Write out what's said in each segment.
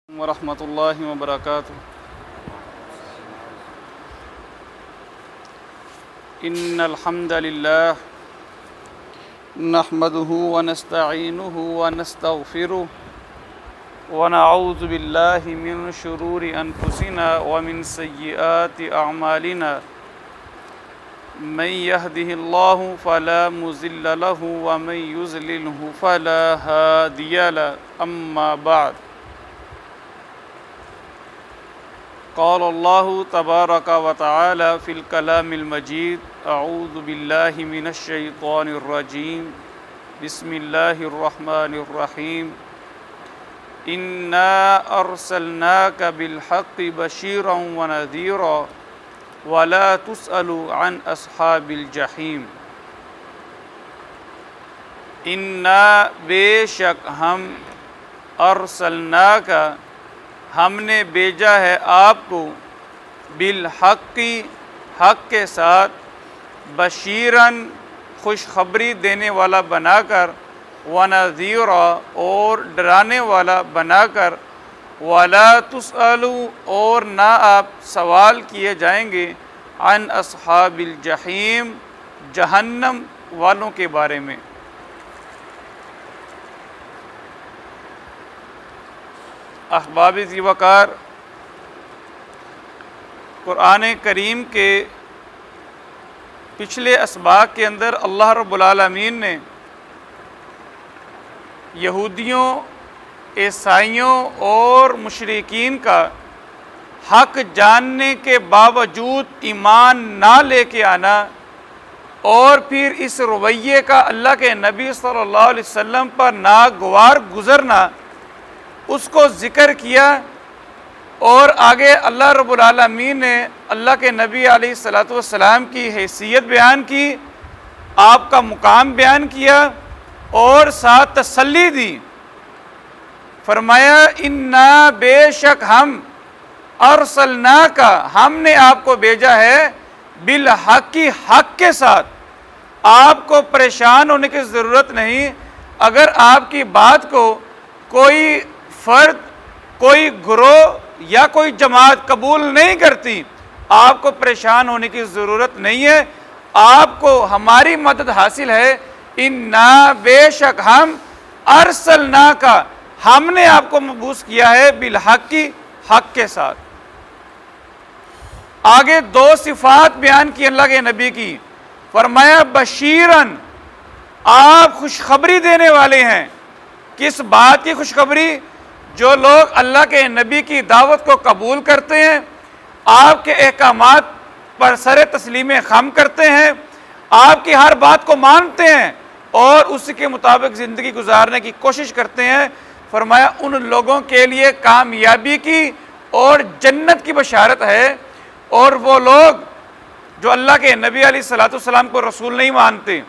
वरहमतुल्लाहि वबरकातुहू। इन्नल हम्दलिल्लाह नहमदुहु व नस्तईनुहु व नस्तगफिरुहु व नऊज़ु बिल्लाहि मिन शुरूरि अनफुसिना व मिन सय्यिआति अअमालिना मन यहदिहिल्लाहु फला मुज़िल्ल लहु व मन युज़लिलहु फला हादिय लहु। अम्मा बाद, क़ाल अल्लाहु तबारक व तआला फ़िल कलामिल मजीद। अऊज़ु बिल्लाहि मिनश शैतानिर रजीम। बिस्मिल्लाहिर रहमानिर रहीम। इन्ना अर्सलनाका बिल हक़्क़ि बशीरन व नज़ीरा वला तुसअलु अन अस्हाबिल जहीम। इन्ना बेशक हम, अर्सलनाका हमने भेजा है आपको, बिल हक़्क़ि हक़ के साथ, बशीरन खुशखबरी देने वाला बनाकर, व नज़ीरा और डराने वाला बनाकर, वला तुसअलु और ना आप सवाल किए जाएंगे, अन अस्हाबिल जहीम जहन्नम वालों के बारे में। अहबाब ज़ीवकार, कुरान करीम के पिछले असबाक के अंदर अल्लाह रब्बुल आलमीन ने यहूदियों, ईसाइयों और मुशरिकीन का हक़ जानने के बावजूद ईमान ना लेके आना और फिर इस रवैये का अल्लाह के नबी सल्लल्लाहु अलैहि वसल्लम पर नागवार गुज़रना, उसको ज़िक्र किया। और आगे अल्लाह रब्बुल आलमीन ने अल्लाह के नबी अलैहिस्सलातु वस्सलाम की हैसियत बयान की, आपका मुकाम बयान किया और साथ तसल्ली दी। फरमाया इन्ना बेशक हम, अर्सलनाका हमने आपको भेजा है, बिल हक़्क़ि हक़ के साथ। आपको परेशान होने की ज़रूरत नहीं। अगर आपकी बात को कोई फ़र्द, कोई ग्रोह या कोई जमात कबूल नहीं करती, आपको परेशान होने की ज़रूरत नहीं है। आपको हमारी मदद हासिल है। इन्ना बेशक हम, अर्सलनाका हमने आपको मबूस किया है, बिल हक़्क़ि हक़ के साथ। आगे दो सिफ़ात बयान की अल्लाह के नबी की। फरमाया बशीरन, आप खुशखबरी देने वाले हैं। किस बात की खुशखबरी? जो लोग अल्लाह के नबी की दावत को कबूल करते हैं, आपके अहकामात पर सरे तस्लीम खम करते हैं, आपकी हर बात को मानते हैं और उसी के मुताबिक ज़िंदगी गुजारने की कोशिश करते हैं। फरमाया उन लोगों के लिए कामयाबी की और जन्नत की बशारत है। और वो लोग जो अल्लाह के नबी अलैहिस्सलातु वस्सलाम को रसूल नहीं मानते,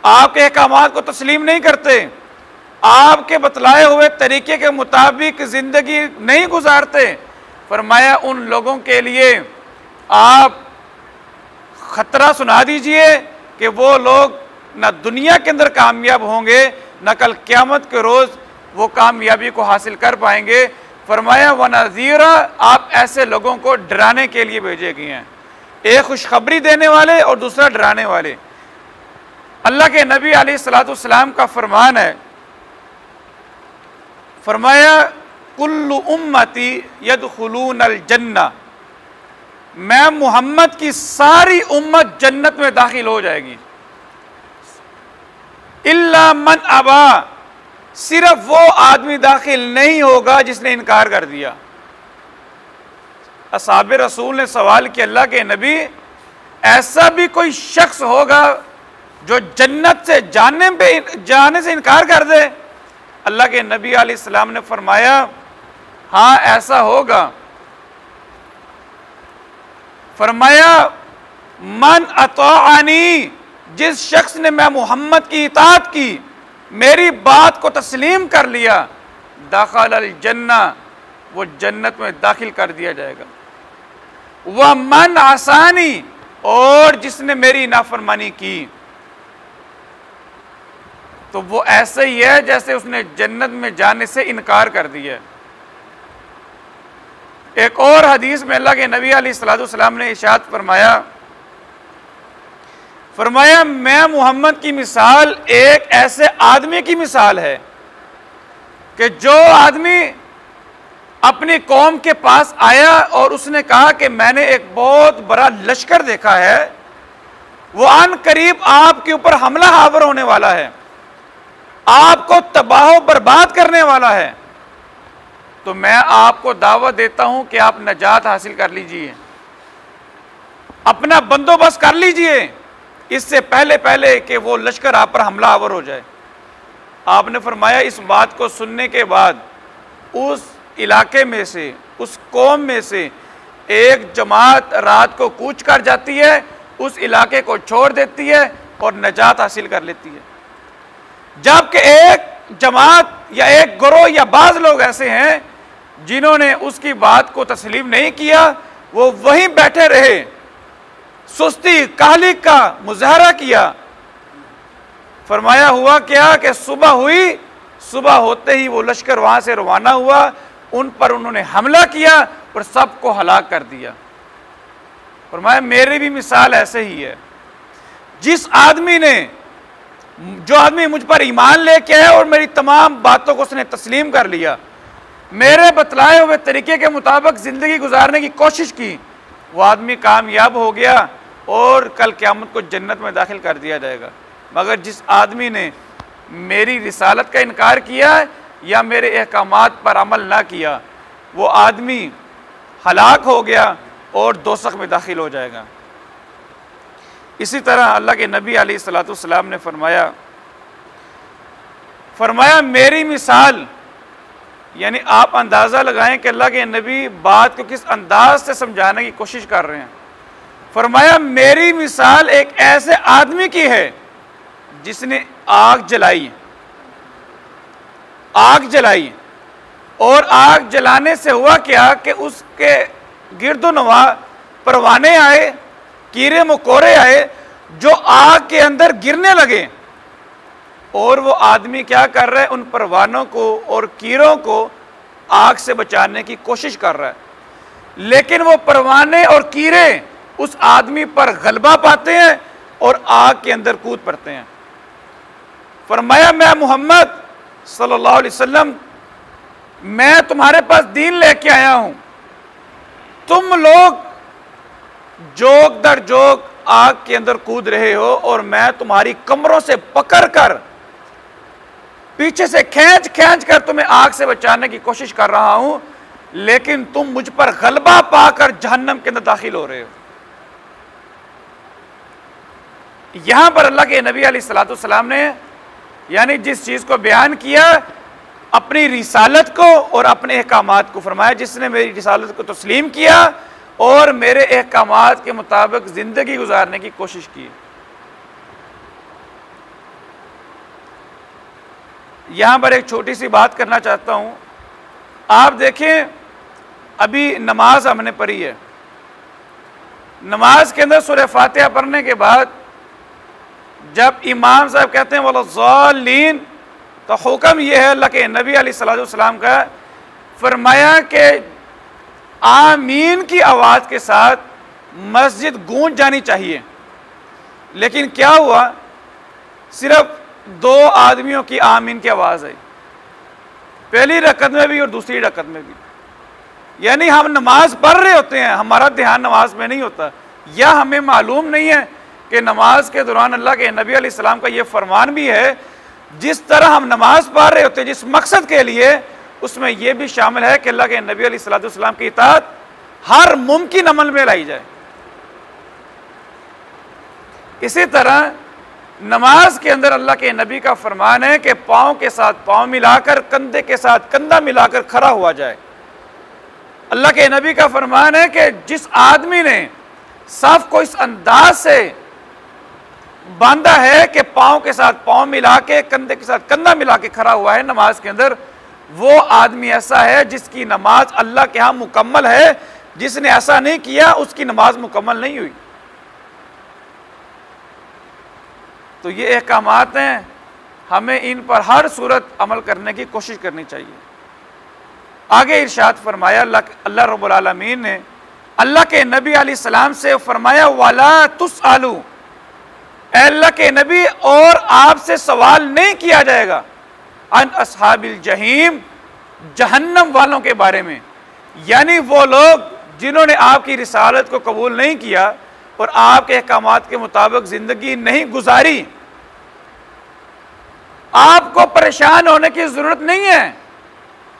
आपके अहकामात को तस्लीम नहीं करते, आपके बतलाए हुए तरीके के मुताबिक ज़िंदगी नहीं गुजारते, फरमाया उन लोगों के लिए आप ख़तरा सुना दीजिए कि वो लोग न दुनिया के अंदर कामयाब होंगे, न कल क़यामत के रोज़ वो कामयाबी को हासिल कर पाएंगे। फरमाया व नज़ीरा, आप ऐसे लोगों को डराने के लिए भेजे गए हैं। एक खुशखबरी देने वाले और दूसरा डराने वाले। अल्लाह के नबी अलैहिस्सलातु वस्सलाम का फरमान है, फरमाया कुल्लु उम्मती यदखुलूनल जन्ना, मैं मोहम्मद की सारी उम्मत जन्नत में दाखिल हो जाएगी, इल्ला मन अबा, सिर्फ वो आदमी दाखिल नहीं होगा जिसने इनकार कर दिया। असहाबे रसूल ने सवाल किया, अल्लाह के नबी, ऐसा भी कोई शख्स होगा जो जन्नत से जाने से इनकार कर दे? अल्लाह के नबी अलैहिस्सलाम ने फरमाया, हाँ ऐसा होगा। फरमाया मन अतौअनी, जिस शख्स ने मैं मोहम्मद की इताअत की, मेरी बात को तस्लीम कर लिया, दाखिल जन्ना, वो जन्नत में दाखिल कर दिया जाएगा। वह मन आसानी, और जिसने मेरी नाफरमानी की तो वो ऐसे ही है जैसे उसने जन्नत में जाने से इनकार कर दिया। एक और हदीस में अल्लाह के नबी अलैहिस्सलाम ने इरशाद फरमाया मैं मोहम्मद की मिसाल एक ऐसे आदमी की मिसाल है कि जो आदमी अपनी कौम के पास आया और उसने कहा कि मैंने एक बहुत बड़ा लश्कर देखा है, वो अन करीब आपके ऊपर हमला हावर होने वाला है, आपको तबाह बर्बाद करने वाला है, तो मैं आपको दावत देता हूं कि आप नजात हासिल कर लीजिए, अपना बंदोबस्त कर लीजिए इससे पहले पहले कि वो लश्कर आप पर हमला आवर हो जाए। आपने फरमाया इस बात को सुनने के बाद उस इलाके में से, उस कौम में से एक जमात रात को कूच कर जाती है, उस इलाके को छोड़ देती है और नजात हासिल कर लेती है। जबकि एक जमात या एक गिरोह या बाज लोग ऐसे हैं जिन्होंने उसकी बात को तस्लीम नहीं किया, वो वहीं बैठे रहे, सुस्ती काहली का मुजाहरा किया। फरमाया हुआ क्या कि सुबह हुई, सुबह होते ही वो लश्कर वहां से रवाना हुआ, उन पर उन्होंने हमला किया और सबको हलाक कर दिया। फरमाया मेरी भी मिसाल ऐसे ही है। जिस आदमी ने, जो आदमी मुझ पर ईमान लेके आया और मेरी तमाम बातों को उसने तस्लीम कर लिया, मेरे बतलाए हुए तरीके के मुताबिक जिंदगी गुजारने की कोशिश की, वो आदमी कामयाब हो गया और कल क़यामत को जन्नत में दाखिल कर दिया जाएगा। मगर जिस आदमी ने मेरी रिसालत का इनकार किया या मेरे अहकामात पर अमल ना किया, वो आदमी हलाक हो गया और दोज़ख में दाखिल हो जाएगा। इसी तरह अल्लाह के नबी अलैहिस्सलाम ने फरमाया मेरी मिसाल, यानी आप अंदाज़ा लगाएं कि अल्लाह के नबी बात को किस अंदाज से समझाने की कोशिश कर रहे हैं। फरमाया मेरी मिसाल एक ऐसे आदमी की है जिसने आग जलाई और आग जलाने से हुआ क्या कि उसके गिरदोनवा परवाने आए, कीड़े मकोड़े आए जो आग के अंदर गिरने लगे, और वो आदमी क्या कर रहा है, उन परवानों को और कीड़ों को आग से बचाने की कोशिश कर रहा है, लेकिन वो परवाने और कीड़े उस आदमी पर गलबा पाते हैं और आग के अंदर कूद पड़ते हैं। फरमाया मैं मोहम्मद सल्लल्लाहु अलैहि वसल्लम, मैं तुम्हारे पास दीन लेके आया हूं, तुम लोग जोक दर जोक आग के अंदर कूद रहे हो और मैं तुम्हारी कमरों से पकड़कर पीछे से खींच कर तुम्हें आग से बचाने की कोशिश कर रहा हूं, लेकिन तुम मुझ पर गलबा पाकर जहन्नम के अंदर दाखिल हो रहे हो। यहां पर अल्लाह के नबी अलैहिस्सलाम ने यानी जिस चीज को बयान किया, अपनी रिसालत को और अपने अहकामात को, फरमाया जिसने मेरी रिसालत को तस्लीम किया और मेरे अहकामात के मुताबिक जिंदगी गुजारने की कोशिश की। यहां पर एक छोटी सी बात करना चाहता हूं। आप देखें, अभी नमाज हमने पढ़ी है, नमाज के अंदर सूरह फातिहा पढ़ने के बाद जब इमाम साहब कहते हैं वलज़ालीन, तो हुक्म यह है अल्लाह के नबी अलैहिस्सलाम का, फरमाया कि आमीन की आवाज़ के साथ मस्जिद गूंज जानी चाहिए। लेकिन क्या हुआ, सिर्फ 2 आदमियों की आमीन की आवाज़ आई, पहली रकत में भी और दूसरी रकत में भी। यानी हम नमाज पढ़ रहे होते हैं, हमारा ध्यान नमाज में नहीं होता, या हमें मालूम नहीं है कि नमाज के दौरान अल्लाह के नबी अलैहिस्सलाम का ये फरमान भी है, जिस तरह हम नमाज पढ़ रहे होते हैं जिस मकसद के लिए, उसमें यह भी शामिल है कि अल्लाह के नबी अलैहिस्सलाम की इताअत हर मुमकिन अमल में लाई जाए। इसी तरह नमाज के अंदर अल्लाह के नबी का फरमान है कि पाँव के साथ पाँव मिलाकर, कंधे के साथ कंधा मिलाकर खड़ा हुआ जाए। अल्लाह के नबी का फरमान है कि जिस आदमी ने सफ को इस अंदाज से बांधा है कि पाँव के साथ पाँव मिला के, कंधे के साथ कंधा मिला के खड़ा हुआ है नमाज के अंदर, वो आदमी ऐसा है जिसकी नमाज अल्लाह के यहाँ मुकम्मल है। जिसने ऐसा नहीं किया उसकी नमाज मुकम्मल नहीं हुई। तो ये अहकामात हैं, हमें इन पर हर सूरत अमल करने की कोशिश करनी चाहिए। आगे इरशाद फरमाया, अल्लाह रब्बुल आलमीन ने अल्लाह के नबी अलैहिस्सलाम से फरमाया, वाला तुसअलू, अल्लाह के नबी और आपसे सवाल नहीं किया जाएगा, अन अस्हाबिल जहीम, जहन्नम वालों के बारे में। यानी वो लोग जिन्होंने आपकी रिसालत को कबूल नहीं किया और आपके अहकामात के मुताबिक जिंदगी नहीं गुजारी, आपको परेशान होने की जरूरत नहीं है।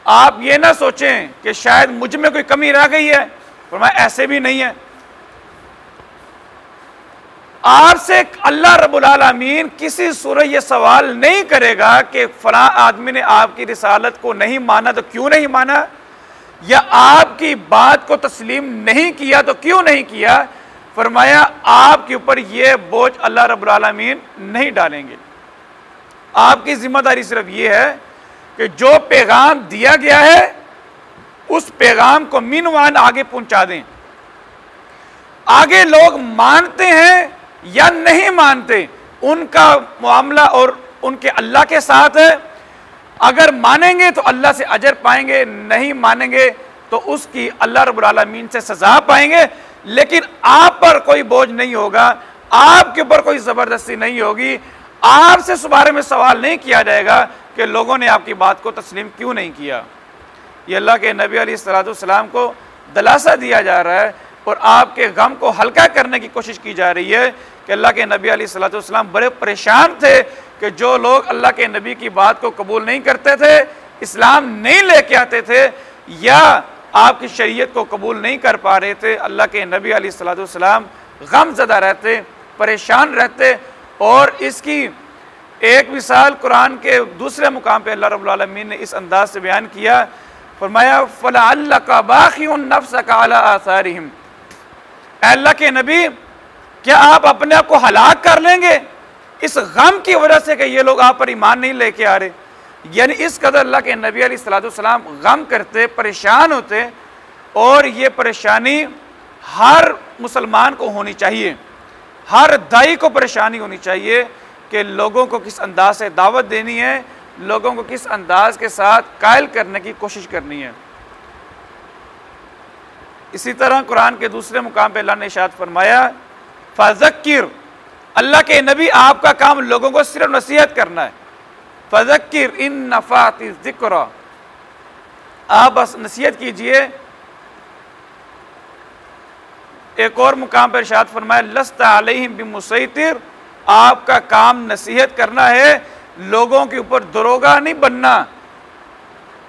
आप ये ना सोचें कि शायद मुझ में कोई कमी रह गई है, और मैं ऐसे भी नहीं है। आपसे अल्लाह रब्बुल आलमीन किसी सूरत ये सवाल नहीं करेगा कि फलां आदमी ने आपकी रिसालत को नहीं माना तो क्यों नहीं माना, या आपकी बात को तस्लीम नहीं किया तो क्यों नहीं किया। फरमाया आपके ऊपर यह बोझ अल्लाह रब्बुल आलमीन नहीं डालेंगे। आपकी जिम्मेदारी सिर्फ यह है कि जो पैगाम दिया गया है उस पैगाम को मिनवान आगे पहुंचा दें। आगे लोग मानते हैं या नहीं मानते, उनका मामला और उनके अल्लाह के साथ है। अगर मानेंगे तो अल्लाह से अजर पाएंगे, नहीं मानेंगे तो उसकी अल्लाह रब्बुल आलमीन से सजा पाएंगे। लेकिन आप पर कोई बोझ नहीं होगा, आपके ऊपर कोई ज़बरदस्ती नहीं होगी, आपसे इस बारे में सवाल नहीं किया जाएगा कि लोगों ने आपकी बात को तस्लीम क्यों नहीं किया। ये अल्लाह के नबी अलैहिस्सलाम को दिलासा दिया जा रहा है और आपके गम को हल्का करने की कोशिश की जा रही है कि अल्लाह के नबी अलैहिस्सलाम बड़े परेशान थे कि जो लोग अल्लाह के नबी की बात को कबूल नहीं करते थे, इस्लाम नहीं लेके आते थे या आपकी शरीयत को कबूल नहीं कर पा रहे थे, अल्लाह के नबी अलैहिस्सलाम गमज़दा रहते, परेशान रहते। और इसकी एक मिसाल कुरान के दूसरे मुकाम पे अल्लाह रब्बुल आलमीन ने इस अंदाज से बयान किया। फरमाया फलअल्लका बाखिउन नफ्सका अला आसारिहिम, अल्लाह के नबी क्या आप अपने आप को हलाक कर लेंगे इस गम की वजह से कि ये लोग आप पर ईमान नहीं लेके आ रहे। यानी इस कदर अल्लाह के नबी अलैहिस्सलाम गम करते, परेशान होते। और ये परेशानी हर मुसलमान को होनी चाहिए, हर दाई को परेशानी होनी चाहिए कि लोगों को किस अंदाज से दावत देनी है, लोगों को किस अंदाज के साथ कायल करने की कोशिश करनी है। इसी तरह कुरान के दूसरे मुकाम पे अल्लाह ने इरशाद फरमाया, फज़क्किर, अल्लाह के नबी आपका काम लोगों को सिर्फ नसीहत करना है। फज़क्किर इन नफ़ाति ज़िक्र, आप बस नसीहत कीजिए। एक और मुकाम पर इरशाद फरमाया, लस्ता अलैहिम बिमुसैतिर, आपका काम नसीहत करना है, लोगों के ऊपर दरोगा नहीं बनना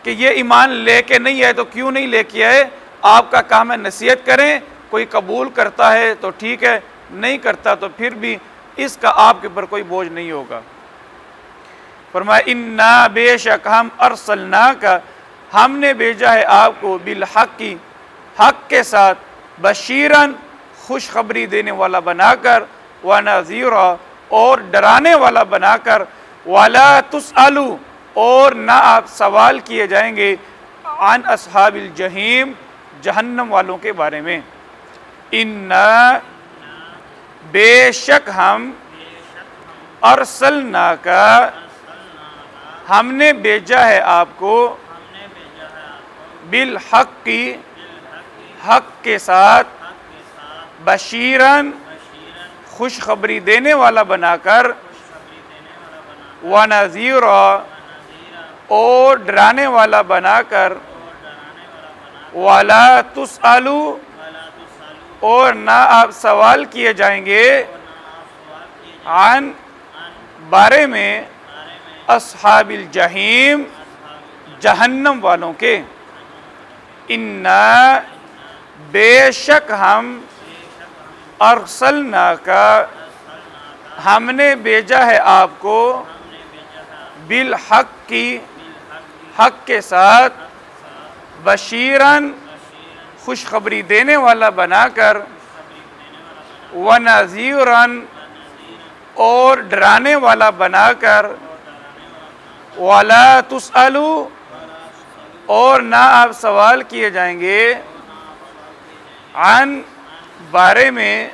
कि ये ईमान लेके नहीं आए तो क्यों नहीं लेके आए। आपका काम है नसीहत करें, कोई कबूल करता है तो ठीक है, नहीं करता तो फिर भी इसका आपके ऊपर कोई बोझ नहीं होगा। फरमाया इन्ना, बेशक हम अरसलना का, हमने भेजा है आपको बिल हक की, हक के साथ, बशीरन, खुशखबरी देने वाला बनाकर, व नज़ीरा, और डराने वाला बनाकर, वाला तुसअलू, और ना आप सवाल किए जाएंगे, अन अस्हाबिल जहीम, जहन्नम वालों के बारे में। इन्ना, बेशक हम, अरसलना का, हमने भेजा है आपको, बिल हक की, हक के साथ, बशीरन, खुशखबरी देने वाला बनाकर, व नज़ीरा, और डराने वाला बनाकर, वाला तुसअलू, और ना आप सवाल किए जाएंगे, आन, बारे में, अस्हाबिल जहीम, जहन्नम वालों के। इन्ना, बेशक हम, अरसलना का, हमने भेजा है आपको, बिल हक की, हक के साथ, बशीरन, खुशखबरी देने वाला बनाकर, व नज़ीरन, और डराने वाला बनाकर, वाला तुसअलू, और ना आप सवाल किए जाएंगे, अन, बारे में,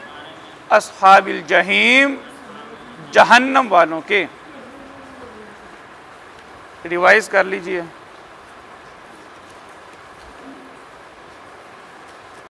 अस्हाबिल जहीम, जहन्नम वालों के। रिवाइज कर लीजिए।